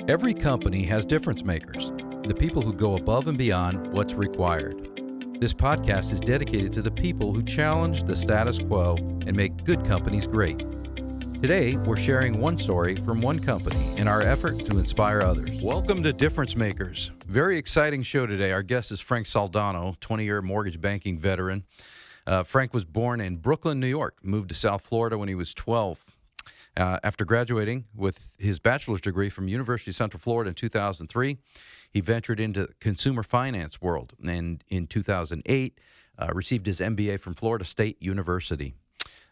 Every company has difference makers, the people who go above and beyond what's required. This podcast is dedicated to the people who challenge the status quo and make good companies great. Today, we're sharing one story from one company in our effort to inspire others. Welcome to Difference Makers. Very exciting show today. Our guest is Frank Soldano, 20-year mortgage banking veteran. Frank was born in Brooklyn, New York, moved to South Florida when he was 12. After graduating with his bachelor's degree from University of Central Florida in 2003, he ventured into consumer finance world, and in 2008, received his MBA from Florida State University.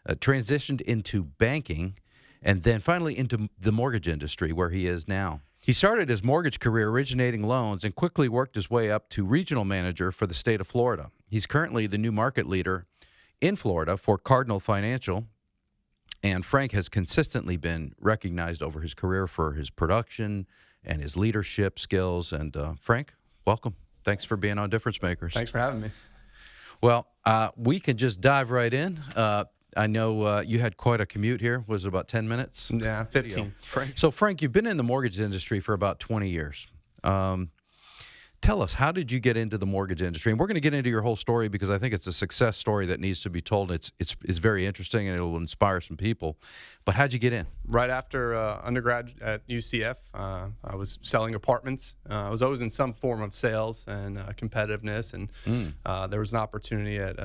Transitioned into banking, and then finally into the mortgage industry, where he is now. He started his mortgage career originating loans and quickly worked his way up to regional manager for the state of Florida. He's currently the new market leader in Florida for Cardinal Financial, and Frank has consistently been recognized over his career for his production and his leadership skills. And Frank, welcome. Thanks for being on Difference Makers. Thanks for having me. Well, we can just dive right in. I know you had quite a commute here. Was it about 10 minutes? Yeah, 15. Frank. So, Frank, you've been in the mortgage industry for about 20 years. Tell us, how did you get into the mortgage industry? And we're going to get into your whole story because I think it's a success story that needs to be told. It's very interesting and it will inspire some people. But how'd you get in? Right after undergrad at UCF, I was selling apartments. I was always in some form of sales and competitiveness, and there was an opportunity at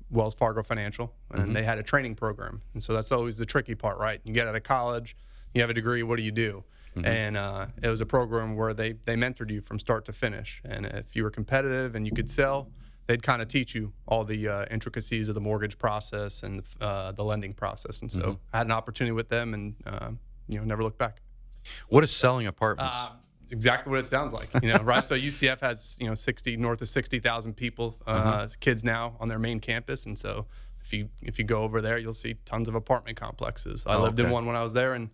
Wells Fargo Financial, and they had a training program. And so that's always the tricky part, right? You get out of college, you have a degree, what do you do? And it was a program where they mentored you from start to finish. And if you were competitive and you could sell, they'd kind of teach you all the intricacies of the mortgage process and the lending process. And so I had an opportunity with them, and never looked back. What is selling apartments? Exactly what it sounds like, right? So UCF has, north of 60,000 people, kids now on their main campus. And so if you go over there, you'll see tons of apartment complexes. I lived in one when I was there, and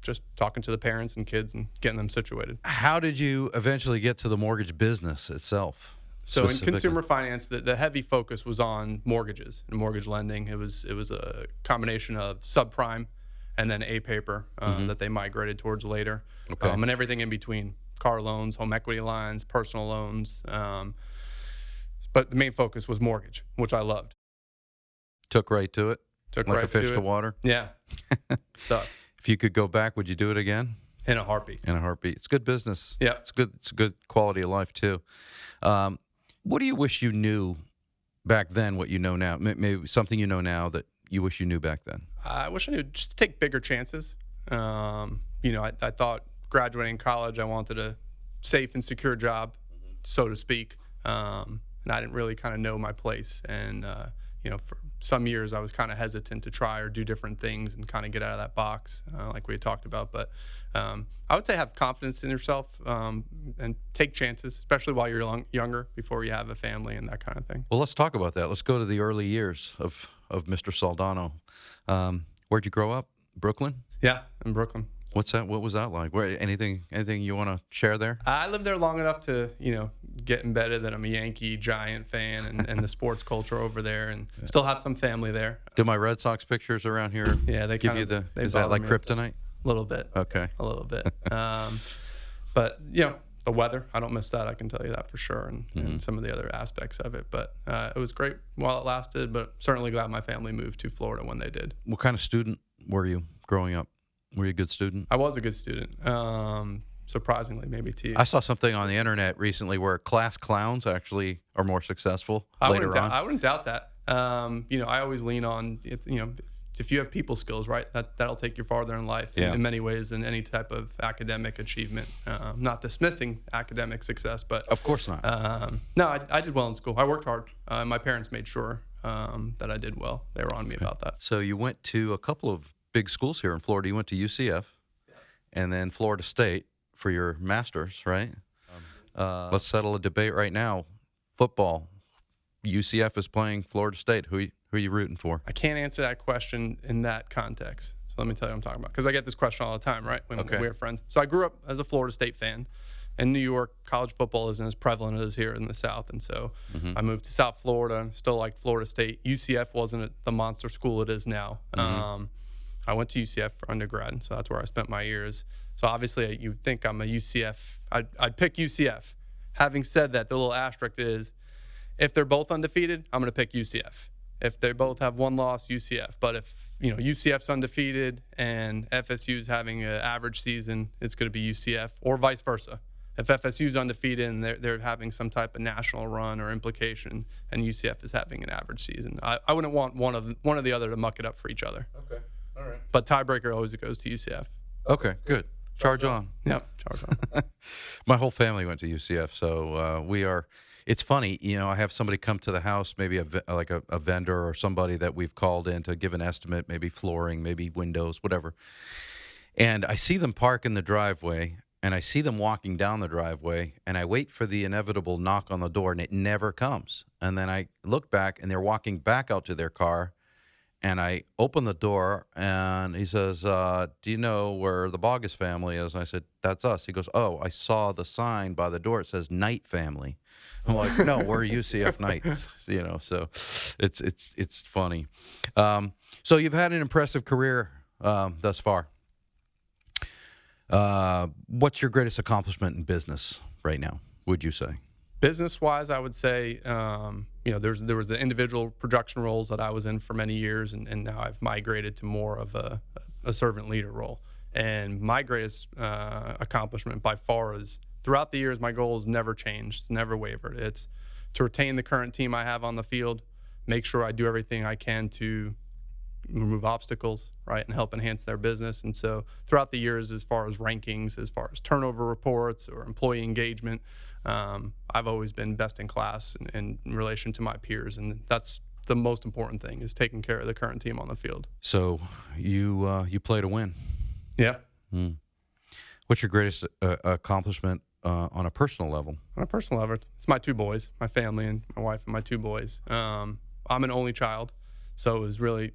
just talking to the parents and kids and getting them situated. How did you eventually get to the mortgage business itself? So in consumer finance, the heavy focus was on mortgages and mortgage lending. It was a combination of subprime and then A paper that they migrated towards later, and everything in between: car loans, home equity lines, personal loans. But the main focus was mortgage, which I loved. Took right to it. Took like right a fish to to it. water. Yeah. So, if you could go back, would you do it again? In a heartbeat. In a heartbeat. It's good business. Yeah. It's good. It's a good quality of life too. What do you wish you knew back then? What you know now? Maybe something you know now that you wish you knew back then. I wish I knew just to take bigger chances. I thought graduating college, I wanted a safe and secure job, so to speak. And I didn't really kind of know my place. And, for some years I was kind of hesitant to try or do different things and kind of get out of that box, like we had talked about. But I would say have confidence in yourself and take chances, especially while you're younger, before you have a family and that kind of thing. Well, let's talk about that. Let's go to the early years of Mr. Soldano. Where'd you grow up? Brooklyn? Yeah, in Brooklyn. What's that? What was that like? Anything you want to share there? I lived there long enough to, get embedded that I'm a Yankee Giant fan and the sports culture over there, and still have some family there. Do my Red Sox pictures around here they give you the, is that like kryptonite? A little bit. Okay. A little bit. But, the weather, I don't miss that. I can tell you that for sure, and some of the other aspects of it. But it was great while it lasted, but certainly glad my family moved to Florida when they did. What kind of student were you growing up? Were you a good student? I was a good student. Surprisingly, maybe to you. I saw something on the internet recently where class clowns actually are more successful later on. I wouldn't doubt that. I always lean on, if you have people skills, right, that'll take you farther in life in many ways than any type of academic achievement. Not dismissing academic success, but of course not. No, I did well in school. I worked hard. My parents made sure that I did well. They were on me about that. So you went to a couple of big schools here in Florida. You went to UCF and then Florida State for your master's, right? Let's settle a debate right now. Football. UCF is playing Florida State. Who are you rooting for? I can't answer that question in that context. So let me tell you what I'm talking about, because I get this question all the time, right, when we have friends. So I grew up as a Florida State fan. In New York, college football isn't as prevalent as here in the South, and so I moved to South Florida. Still like Florida State. UCF wasn't the monster school it is now. I went to UCF for undergrad, so that's where I spent my years. So obviously, you think I'm a UCF. I'd pick UCF. Having said that, the little asterisk is, if they're both undefeated, I'm going to pick UCF. If they both have one loss, UCF. But if UCF's undefeated and FSU's having an average season, it's going to be UCF, or vice versa. If FSU's undefeated and they're having some type of national run or implication, and UCF is having an average season, I wouldn't want one or the other to muck it up for each other. Okay, all right. But tiebreaker always goes to UCF. Okay, good. Charge on. Yep, charge on. My whole family went to UCF, so we are. It's funny, I have somebody come to the house, maybe a vendor or somebody that we've called in to give an estimate, maybe flooring, maybe windows, whatever. And I see them park in the driveway, and I see them walking down the driveway, and I wait for the inevitable knock on the door, and it never comes. And then I look back, and they're walking back out to their car, and I open the door, and he says, do you know where the Bogus family is? And I said, that's us. He goes, oh, I saw the sign by the door. It says Knight family. I'm like, no, we're UCF Knights, so it's funny. So you've had an impressive career thus far. What's your greatest accomplishment in business right now, would you say? Business-wise, I would say, there was the individual production roles that I was in for many years, and now I've migrated to more of a servant leader role. And my greatest accomplishment by far is, throughout the years, my goal has never changed, never wavered. It's to retain the current team I have on the field, make sure I do everything I can to remove obstacles, right, and help enhance their business. And so throughout the years, as far as rankings, as far as turnover reports or employee engagement, I've always been best in class in relation to my peers, and that's the most important thing, is taking care of the current team on the field. So you play to win. Yeah. What's your greatest accomplishment on a personal level? On a personal level, it's my two boys, my family, and my wife and my two boys. I'm an only child, so it was really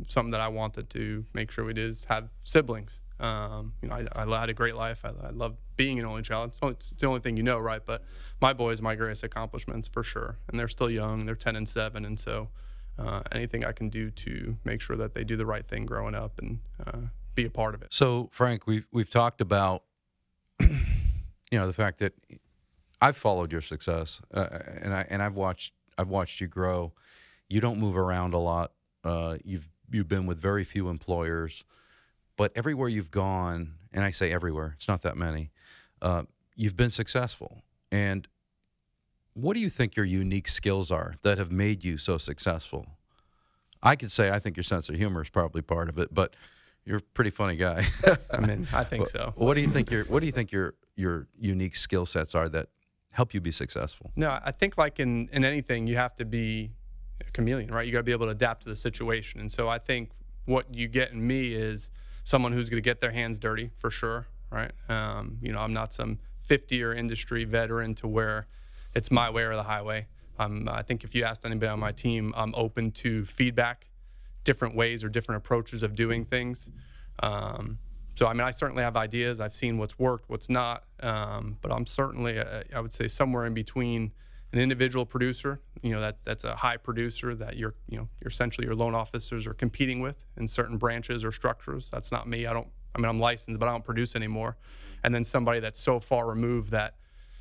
something that I wanted to make sure we did, is have siblings. I had a great life. I love being an only child. It's the only thing right? But my boys, my greatest accomplishments for sure. And they're still young. They're 10 and 7. And so anything I can do to make sure that they do the right thing growing up and be a part of it. So, Frank, we've talked about the fact that I've followed your success, and I've watched you grow. You don't move around a lot. You've been with very few employers. But everywhere you've gone, and I say everywhere, it's not that many, you've been successful. And what do you think your unique skills are that have made you so successful? I could say I think your sense of humor is probably part of it, but you're a pretty funny guy. I think so. What do you think your unique skill sets are that help you be successful? No, I think like in anything, you have to be a chameleon, right? You got to be able to adapt to the situation. And so I think what you get in me is someone who's going to get their hands dirty, for sure, right? I'm not some 50-year industry veteran to where it's my way or the highway. I think if you asked anybody on my team, I'm open to feedback, different ways or different approaches of doing things. So, I certainly have ideas. I've seen what's worked, what's not, but I'm certainly, I would say, somewhere in between an individual producer, that's a high producer that you're essentially your loan officers are competing with in certain branches or structures. That's not me. I'm licensed, but I don't produce anymore. And then somebody that's so far removed that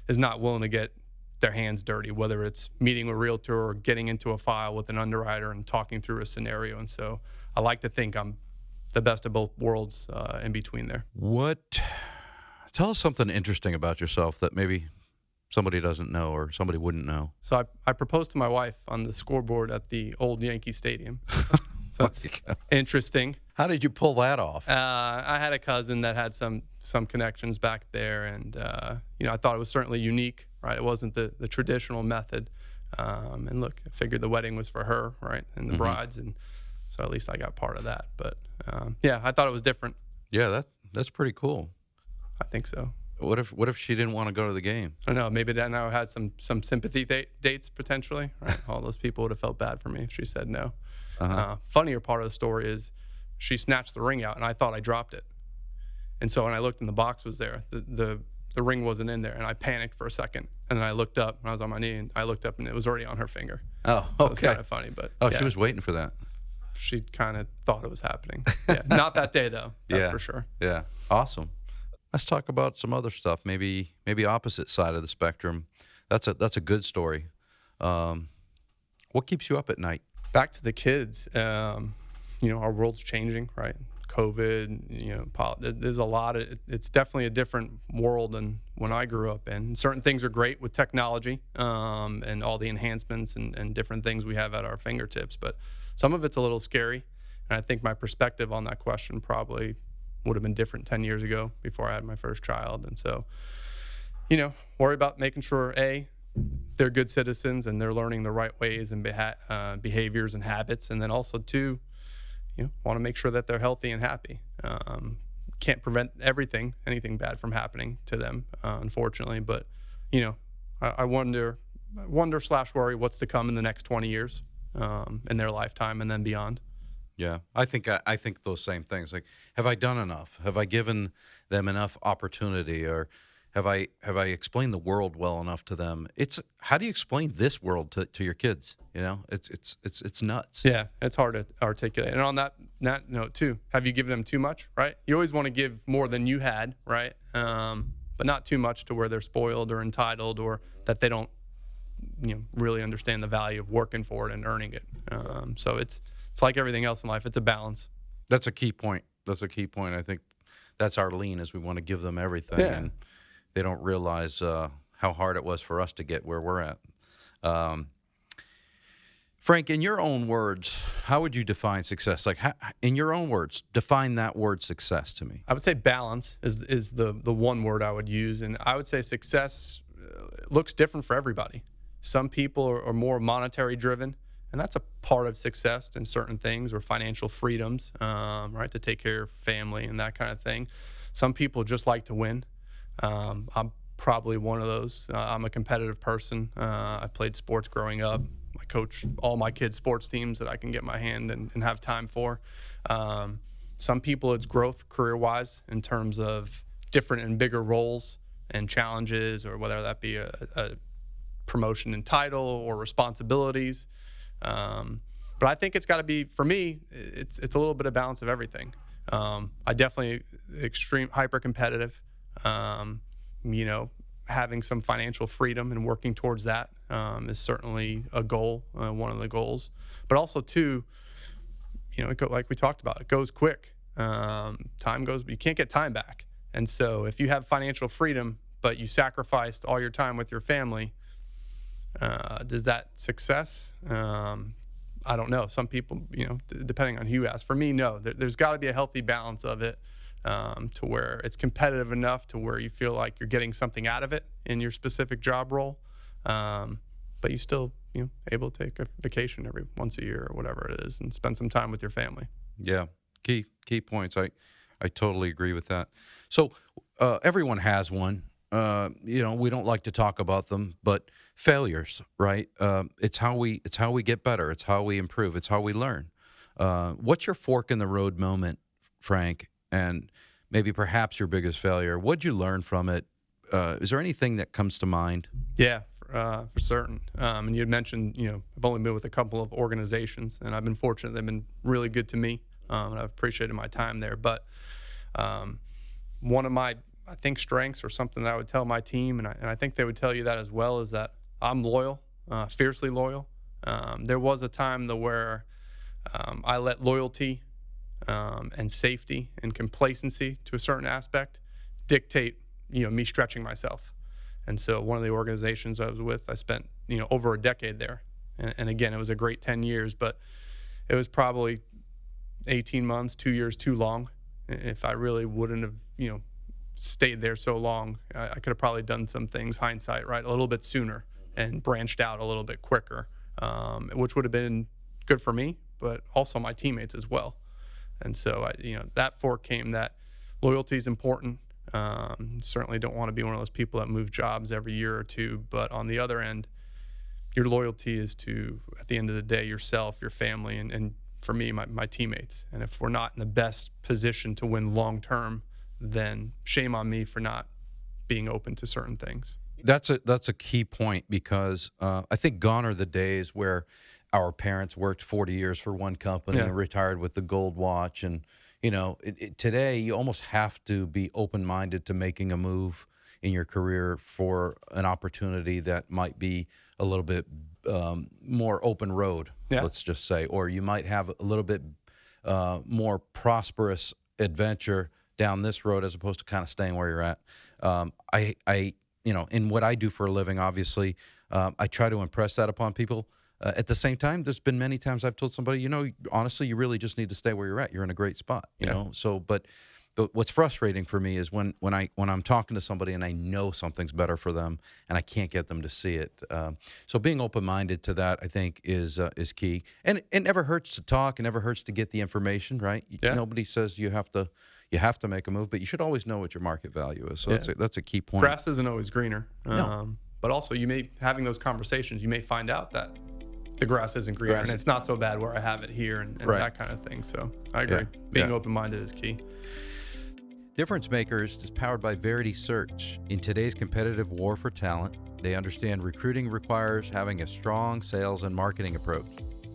is not willing to get their hands dirty, whether it's meeting a realtor or getting into a file with an underwriter and talking through a scenario. And so I like to think I'm the best of both worlds in between there. Tell us something interesting about yourself that maybe somebody doesn't know or somebody wouldn't know. So I proposed to my wife on the scoreboard at the old Yankee Stadium. So it's interesting. How did you pull that off? I had a cousin that had some connections back there, and I thought it was certainly unique, right? It wasn't the traditional method. And look, I figured the wedding was for her, right, and the brides, and so at least I got part of that. But I thought it was different. Yeah, that's pretty cool. I think so. What if she didn't want to go to the game? I don't know. Maybe that now had some sympathy dates potentially. Right? All those people would have felt bad for me if she said no. Funnier part of the story is she snatched the ring out, and I thought I dropped it. And so when I looked and the box was there, the ring wasn't in there, and I panicked for a second. And then I looked up, and I was on my knee, and I looked up, and it was already on her finger. Oh, okay. So it was kind of funny, but she was waiting for that. she kind of thought it was happening. Yeah, not that day though. That's for sure. Yeah, awesome. Let's talk about some other stuff. Maybe opposite side of the spectrum. That's a good story. What keeps you up at night? Back to the kids. Our world's changing, right? COVID, there's a lot of, it's definitely a different world than when I grew up in. Certain things are great with technology, and all the enhancements and different things we have at our fingertips, but some of it's a little scary. And I think my perspective on that question probably would have been different 10 years ago before I had my first child. And so, worry about making sure, they're good citizens and they're learning the right ways and behaviors and habits. And then also, two, want to make sure that they're healthy and happy. Can't prevent anything bad from happening to them, unfortunately. But, I wonder/worry what's to come in the next 20 years in their lifetime and then beyond. Yeah, I think those same things. Like, have I done enough? Have I given them enough opportunity, or have I explained the world well enough to them? It's how do you explain this world to your kids? It's nuts. Yeah, it's hard to articulate. And on that note too, have you given them too much? Right? You always want to give more than you had, right? But not too much to where they're spoiled or entitled, or that they don't, really understand the value of working for it and earning it. So it's like everything else in life. It's a balance. That's a key point. I think that's our lean, is we want to give them everything, and they don't realize how hard it was for us to get where we're at. Frank, in your own words, how would you define success? Like, in your own words, define that word success to me. I would say balance is the one word I would use. And I would say success looks different for everybody. Some people are more monetary driven, and that's a part of success in certain things, or financial freedoms, right, to take care of family and that kind of thing. Some people just like to win. I'm probably one of those. I'm a competitive person. I played sports growing up. I coach all my kids' sports teams that I can get my hand and have time for. Some people, it's growth career-wise in terms of different and bigger roles and challenges, or whether that be a promotion in title or responsibilities. But I think it's got to be, for me, it's a little bit of balance of everything. I definitely extreme hyper competitive. Having some financial freedom and working towards that is certainly a goal, one of the goals. But also, too, like we talked about, it goes quick. Time goes, but you can't get time back. And so if you have financial freedom, but you sacrificed all your time with your family, does that success? I don't know. Some people, depending on who you ask. For me, no. There's got to be a healthy balance of it, to where it's competitive enough to where you feel like you're getting something out of it in your specific job role, but you still, able to take a vacation every once a year or whatever it is and spend some time with your family. Yeah, key points. I totally agree with that. So everyone has one. We don't like to talk about them, but failures, right? It's how we get better. It's how we improve. It's how we learn. What's your fork in the road moment, Frank? And maybe perhaps your biggest failure? What'd you learn from it? Is there anything that comes to mind? Yeah, for certain. And you had mentioned, I've only been with a couple of organizations, and I've been fortunate. They've been really good to me, and I've appreciated my time there. But one of my, I think, strengths, or something that I would tell my team, and I think they would tell you that as well, is that I'm loyal, fiercely loyal. There was a time where I let loyalty and safety and complacency, to a certain aspect, dictate, me stretching myself. And so one of the organizations I was with, I spent, over a decade there. And again, it was a great 10 years, but it was probably 18 months, 2 years too long. If I really wouldn't have, stayed there so long, I could have probably done some things, hindsight, right, a little bit sooner and branched out a little bit quicker, which would have been good for me, but also my teammates as well. And so, that fork came that loyalty is important. Certainly don't want to be one of those people that move jobs every year or two. But on the other end, your loyalty is to, at the end of the day, yourself, your family, and for me, my teammates. And if we're not in the best position to win long term, then shame on me for not being open to certain things. That's a key point, because I think gone are the days where our parents worked 40 years for one company Yeah. and retired with the gold watch. And, today you almost have to be open-minded to making a move in your career for an opportunity that might be a little bit more open road, Yeah. let's just say, or you might have a little bit more prosperous adventure down this road as opposed to kind of staying where you're at. In what I do for a living, obviously, I try to impress that upon people. At the same time, there's been many times I've told somebody, honestly, you really just need to stay where you're at. You're in a great spot, you know? So, but what's frustrating for me is when I'm talking to somebody and I know something's better for them and I can't get them to see it. So being open-minded to that, I think, is key. And it never hurts to talk. It never hurts to get the information, right? Yeah. Nobody says you have to make a move, but you should always know what your market value is. So that's a key point. Grass isn't always greener. No. But also, having those conversations, you may find out that the grass isn't greener and it's not so bad where I have it here and Right. that kind of thing. So I agree. Being open-minded is key. Difference Makers is powered by Verity Search. In today's competitive war for talent, they understand recruiting requires having a strong sales and marketing approach.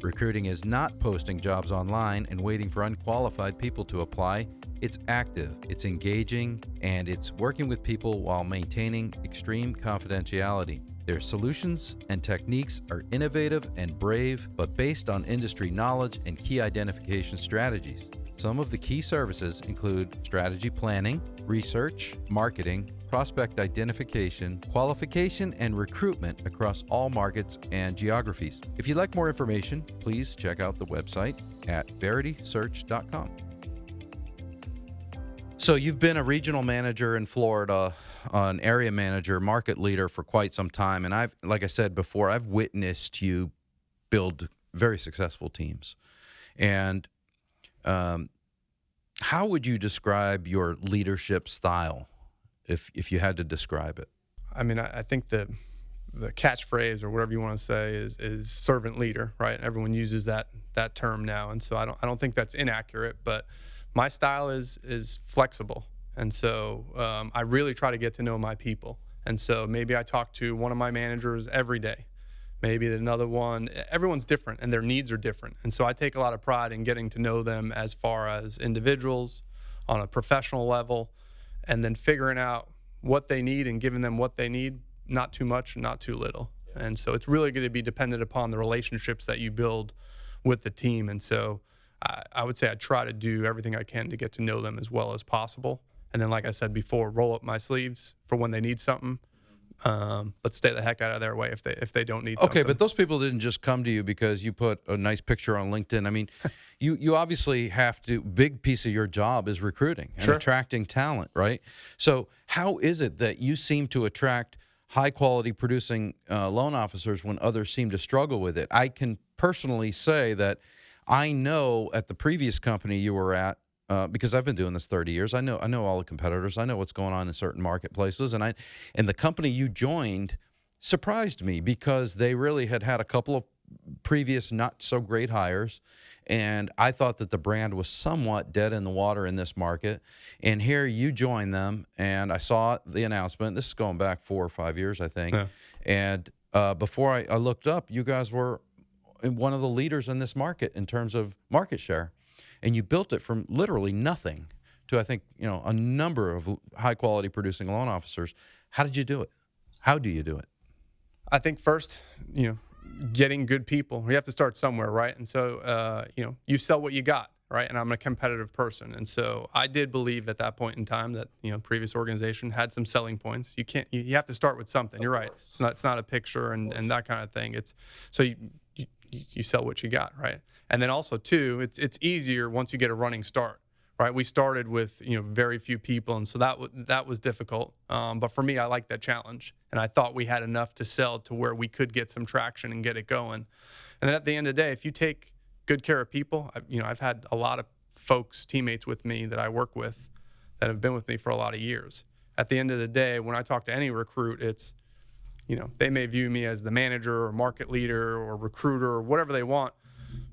Recruiting is not posting jobs online and waiting for unqualified people to apply. It's active, it's engaging, and it's working with people while maintaining extreme confidentiality. Their solutions and techniques are innovative and brave, but based on industry knowledge and key identification strategies. Some of the key services include strategy planning, research, marketing, prospect identification, qualification, and recruitment across all markets and geographies. If you'd like more information, please check out the website at veritysearch.com. So you've been a regional manager in Florida, an area manager, market leader for quite some time. And like I said before, I've witnessed you build very successful teams. And how would you describe your leadership style if you had to describe it? I mean, I think the catchphrase or whatever you want to say is servant leader, right? Everyone uses that term now. And so I don't think that's inaccurate, but my style is flexible. And so I really try to get to know my people. And so maybe I talk to one of my managers every day. Maybe another one. Everyone's different and their needs are different. And so I take a lot of pride in getting to know them as far as individuals on a professional level, and then figuring out what they need and giving them what they need, not too much, not too little. And so it's really going to be dependent upon the relationships that you build with the team. And so I would say I try to do everything I can to get to know them as well as possible. And then, like I said before, roll up my sleeves for when they need something. But stay the heck out of their way if they don't need something. Okay, but those people didn't just come to you because you put a nice picture on LinkedIn. I mean, you obviously have to, big piece of your job is recruiting and attracting talent, right? So how is it that you seem to attract high-quality producing loan officers when others seem to struggle with it? I can personally say that I know at the previous company you were at, because I've been doing this 30 years. I know all the competitors. I know what's going on in certain marketplaces. And the company you joined surprised me because they really had a couple of previous not so great hires. And I thought that the brand was somewhat dead in the water in this market. And here you join them, and I saw the announcement. This is going back 4 or 5 years, I think. Yeah. And before I looked up, you guys were one of the leaders in this market in terms of market share. And you built it from literally nothing to, I think, a number of high-quality producing loan officers. How did you do it? How do you do it? I think first, getting good people. You have to start somewhere, right? And so, you sell what you got, right? And I'm a competitive person. And so I did believe at that point in time that, previous organization had some selling points. You have to start with something. You're right. It's not a picture and that kind of thing. You sell what you got, right? And then also too, it's easier once you get a running start, right? We started with very few people, and so that was difficult. But for me, I like that challenge, and I thought we had enough to sell to where we could get some traction and get it going. And then at the end of the day, if you take good care of people, I've had a lot of folks, teammates with me that I work with, that have been with me for a lot of years. At the end of the day, when I talk to any recruit, it's they may view me as the manager or market leader or recruiter or whatever they want.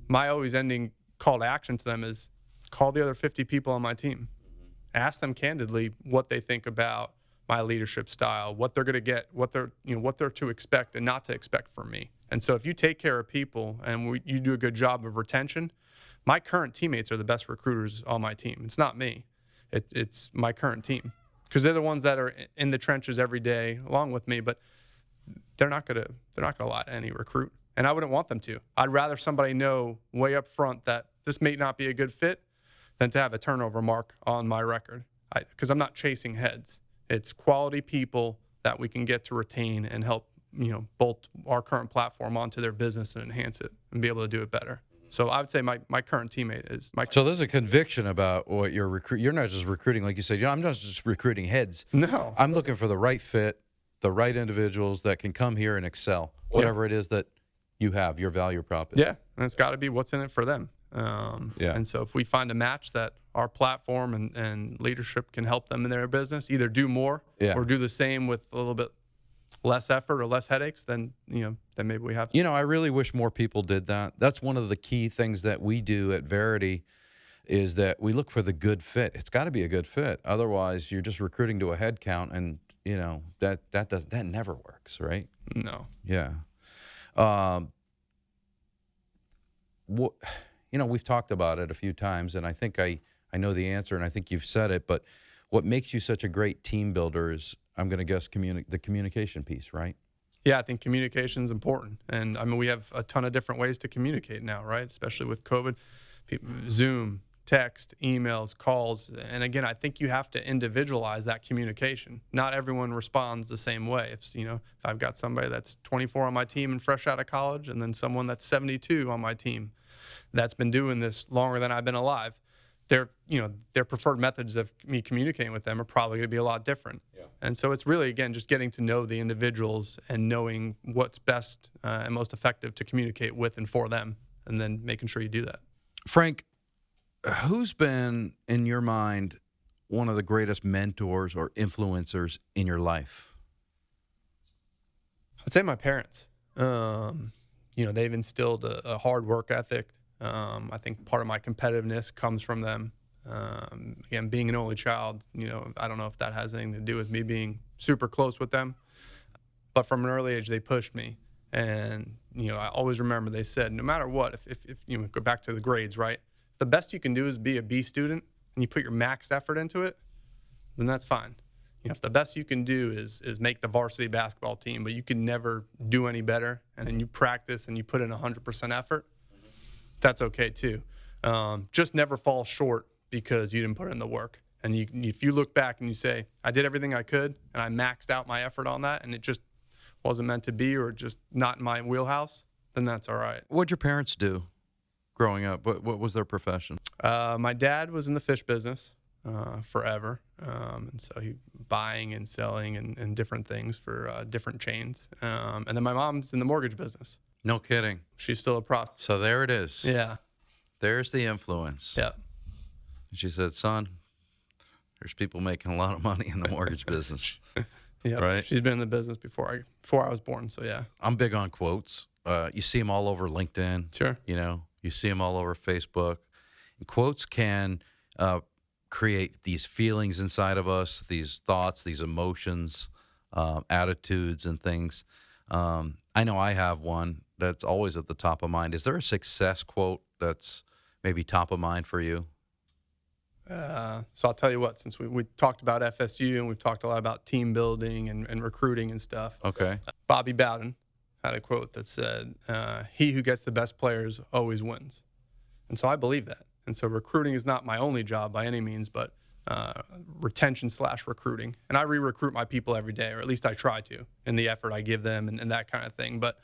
My always ending call to action to them is call the other 50 people on my team. Ask them candidly what they think about my leadership style, what they're going to get, what they're to expect and not to expect from me. And so if you take care of people and you do a good job of retention, my current teammates are the best recruiters on my team. It's not me. It's my current team, because they're the ones that are in the trenches every day along with me, but they're not gonna lie to any recruit. And I wouldn't want them to. I'd rather somebody know way up front that this may not be a good fit than to have a turnover mark on my record. Because I'm not chasing heads. It's quality people that we can get to retain and help, bolt our current platform onto their business and enhance it and be able to do it better. So I would say my current teammate is my. So there's a conviction about what you're recruiting. You're not just recruiting, like you said. I'm not just recruiting heads. No. I'm looking for the right fit, the right individuals that can come here and excel, whatever it is that you have, your value proposition. Yeah, and it's got to be what's in it for them. And so if we find a match that our platform and leadership can help them in their business, either do more or do the same with a little bit less effort or less headaches, then maybe we have to. I really wish more people did that. That's one of the key things that we do at Verity, is that we look for the good fit. It's got to be a good fit. Otherwise, you're just recruiting to a head count, and that never works, right? No. Yeah. We've talked about it a few times, and I think I know the answer, and I think you've said it, but what makes you such a great team builder is, I'm going to guess, the communication piece, right? Yeah, I think communication is important. And, we have a ton of different ways to communicate now, right? Especially with COVID. Zoom, text, emails, calls. And, again, I think you have to individualize that communication. Not everyone responds the same way. If I've got somebody that's 24 on my team and fresh out of college, and then someone that's 72 on my team that's been doing this longer than I've been alive, their preferred methods of me communicating with them are probably going to be a lot different. Yeah. And so it's really, again, just getting to know the individuals and knowing what's best and most effective to communicate with and for them, and then making sure you do that. Frank, who's been, in your mind, one of the greatest mentors or influencers in your life? I'd say my parents. They've instilled a hard work ethic. I think part of my competitiveness comes from them. Again, being an only child, I don't know if that has anything to do with me being super close with them, but from an early age, they pushed me. And, I always remember they said, no matter what, if you go back to the grades, right? The best you can do is be a B student and you put your max effort into it, then that's fine. If the best you can do is make the varsity basketball team, but you can never do any better, and then you practice and you put in 100% effort, that's okay too. Just never fall short because you didn't put in the work. And if you look back and you say, I did everything I could and I maxed out my effort on that, and it just wasn't meant to be, or just not in my wheelhouse, then that's all right. What'd your parents do growing up? What was their profession? My dad was in the fish business forever. And so he buying and selling and different things for different chains. And then my mom's in the mortgage business. No kidding. She's still a pro. So there it is. Yeah. There's the influence. Yeah. She said, son, there's people making a lot of money in the mortgage business. Yeah. Right? She's been in the business before I was born. So, yeah. I'm big on quotes. You see them all over LinkedIn. Sure. You see them all over Facebook. And quotes can create these feelings inside of us, these thoughts, these emotions, attitudes, and things. I know I have one that's always at the top of mind. Is there a success quote that's maybe top of mind for you? So I'll tell you what, since we talked about FSU and we've talked a lot about team building and recruiting and stuff. Okay. Bobby Bowden had a quote that said, he who gets the best players always wins. And so I believe that. And so recruiting is not my only job by any means, but retention/recruiting. And I re-recruit my people every day, or at least I try to, in the effort I give them and that kind of thing. But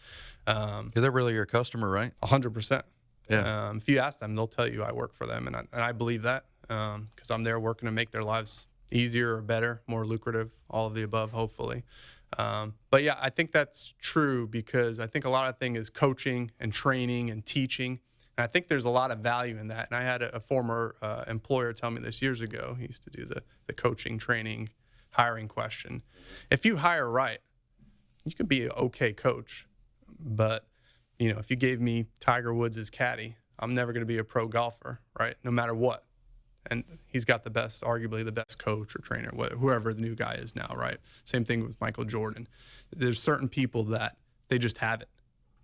is that really your customer, right? 100%. Yeah. If you ask them, they'll tell you I work for them, and I believe that because I'm there working to make their lives easier or better, more lucrative, all of the above, hopefully. But yeah, I think that's true, because I think a lot of thing is coaching and training and teaching. And I think there's a lot of value in that. And I had a former employer tell me this years ago. He used to do the coaching, training, hiring question. If you hire right, you could be an okay coach. But, if you gave me Tiger Woods as caddy, I'm never going to be a pro golfer, right? No matter what. And he's got arguably the best coach or trainer, whoever the new guy is now, right? Same thing with Michael Jordan. There's certain people that they just have it.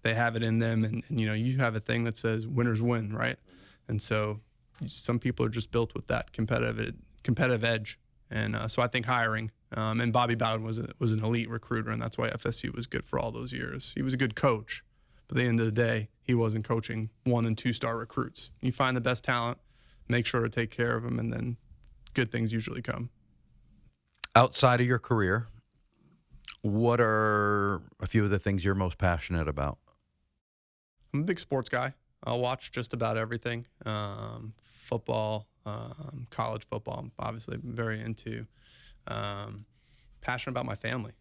they have it in them, and you have a thing that says winners win, right? And so some people are just built with that competitive edge, and so I think hiring. And Bobby Bowden was an elite recruiter, and that's why FSU was good for all those years. He was a good coach, but at the end of the day, he wasn't coaching 1- and 2-star recruits. You find the best talent, make sure to take care of them, and then good things usually come. Outside of your career, what are a few of the things you're most passionate about? I'm a big sports guy. I'll watch just about everything. Football, college football, I'm obviously very into. Passionate about my family,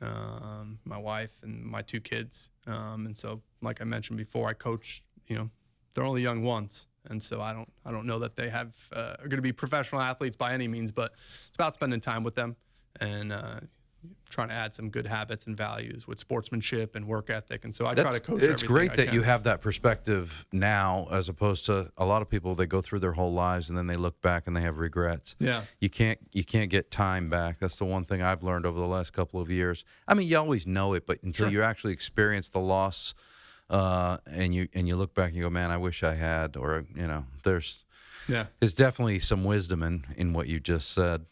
my wife and my 2 kids. And so, like I mentioned before, I coach, they're only young once. And so I don't know that they are going to be professional athletes by any means, but it's about spending time with them and trying to add some good habits and values with sportsmanship and work ethic. And so I try to coach everything. It's great that can. you have that perspective now, as opposed to a lot of people. They go through their whole lives and then they look back and they have regrets. Yeah, you can't get time back. That's the one thing I've learned over the last couple of years. I mean, you always know it, but until you actually experience the loss, and you look back and you go, man, I wish I had. Or there's definitely some wisdom in what you just said.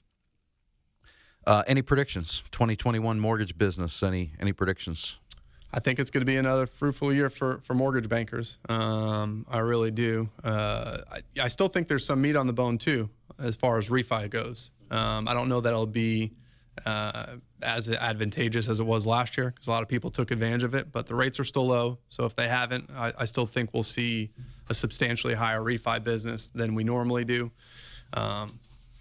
Any predictions? 2021 mortgage business. Any predictions? I think it's going to be another fruitful year for mortgage bankers. I really do. I still think there's some meat on the bone too, as far as refi goes. I don't know that it'll be as advantageous as it was last year, because a lot of people took advantage of it, but the rates are still low. So if they haven't, I still think we'll see a substantially higher refi business than we normally do.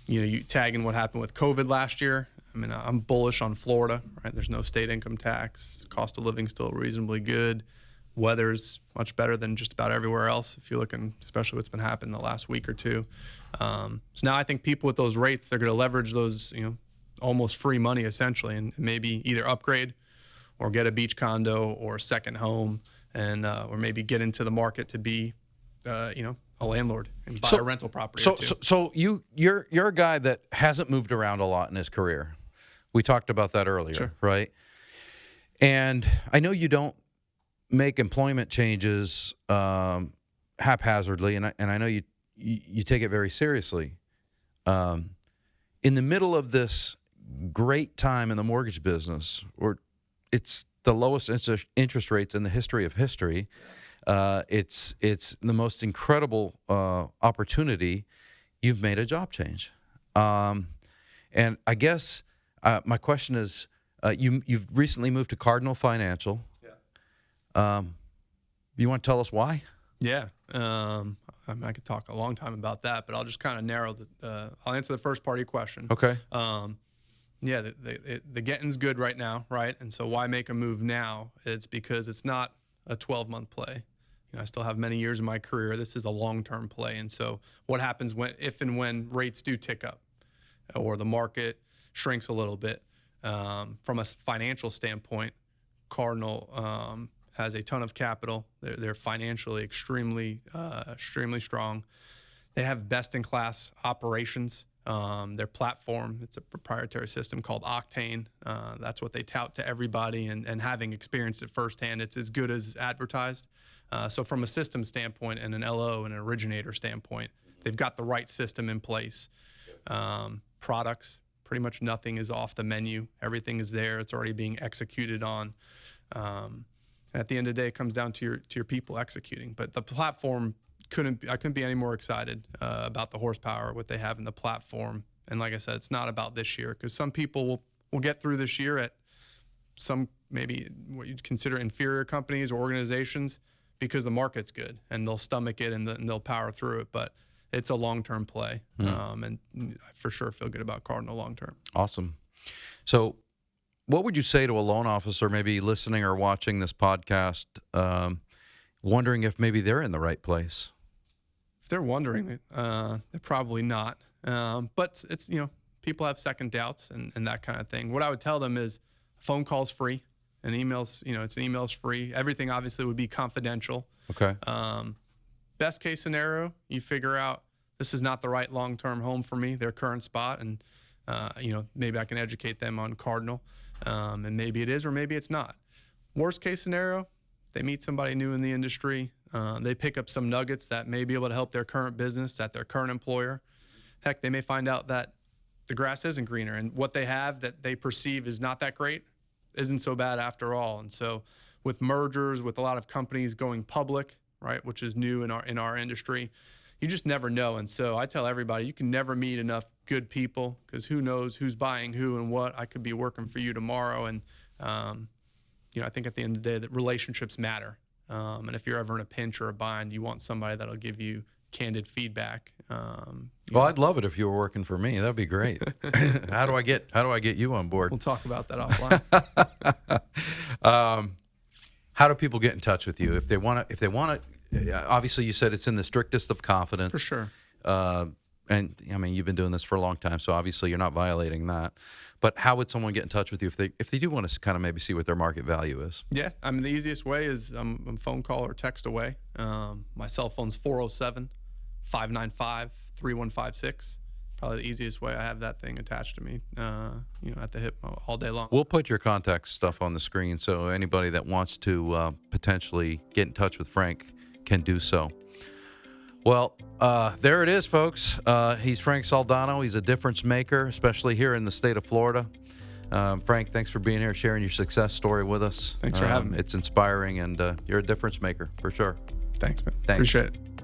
You tag in what happened with COVID last year. I mean, I'm bullish on Florida, right? There's no state income tax. Cost of living still reasonably good. Weather's much better than just about everywhere else, if you're looking, especially what's been happening the last week or two. So now I think people with those rates, they're going to leverage those, almost free money essentially, and maybe either upgrade or get a beach condo or a second home, and or maybe get into the market to be, a landlord and buy a rental property. So you're a guy that hasn't moved around a lot in his career. We talked about that earlier, right? And I know you don't make employment changes haphazardly, and I know you take it very seriously. In the middle of this great time in the mortgage business, or it's the lowest interest rates in the history of history. It's the most incredible opportunity. You've made a job change, and I guess my question is, you've recently moved to Cardinal Financial. Yeah. You want to tell us why? Yeah. I could talk a long time about that, but I'll just kind of narrow I'll answer the first part of your question. Okay. Yeah, the getting's good right now, right? And so why make a move now? It's because it's not a 12-month play. I still have many years in my career. This is a long-term play. And so what happens if and when rates do tick up or the market shrinks a little bit? From a financial standpoint, Cardinal has a ton of capital. They're financially extremely strong. They have best-in-class operations. Their platform, it's a proprietary system called Octane. That's what they tout to everybody, and having experienced it firsthand, it's as good as advertised. So from a system standpoint and an LO and an originator standpoint, they've got the right system in place. Products, pretty much nothing is off the menu. Everything is there. It's already being executed on. And at the end of the day, it comes down to your people executing. But the platform, I couldn't be any more excited about the horsepower, what they have in the platform. And like I said, it's not about this year, because some people will get through this year at some maybe what you'd consider inferior companies or organizations because the market's good, and they'll stomach it and they'll power through it. But it's a long-term play, and I for sure feel good about Cardinal long-term. Awesome. So what would you say to a loan officer maybe listening or watching this podcast, wondering if maybe they're in the right place? If they're wondering, they're probably not. But it's, people have second doubts and that kind of thing. What I would tell them is phone call's free, and emails, it's an email's free. Everything obviously would be confidential. Okay. Best case scenario, you figure out this is not the right long-term home for me, their current spot, and maybe I can educate them on Cardinal, and maybe it is or maybe it's not. Worst case scenario, they meet somebody new in the industry. They pick up some nuggets that may be able to help their current business at their current employer. Heck, they may find out that the grass isn't greener, and what they have that they perceive is not that great isn't so bad after all. And so with mergers, with a lot of companies going public, right, which is new in our industry, you just never know. And so I tell everybody, you can never meet enough good people, because who knows who's buying who and what. I could be working for you tomorrow. And, I think at the end of the day that relationships matter. And if you're ever in a pinch or a bind, you want somebody that'll give you candid feedback. Well, I'd love it if you were working for me. That'd be great. How do I get you on board? We'll talk about that offline. How do people get in touch with you if they want to? Obviously, you said it's in the strictest of confidence. For sure. And I mean, you've been doing this for a long time, so obviously you're not violating that. But how would someone get in touch with you if they do want to kind of maybe see what their market value is? Yeah, I mean, the easiest way is a phone call or text away. My cell phone's 407-595-3156. Probably the easiest way. I have that thing attached to me, at the hip all day long. We'll put your contact stuff on the screen, so anybody that wants to potentially get in touch with Frank can do so. Well, there it is, folks. He's Frank Soldano. He's a difference maker, especially here in the state of Florida. Frank, thanks for being here, sharing your success story with us. Thanks for having me. It's inspiring, and you're a difference maker for sure. Thanks, man. Thanks. Appreciate it.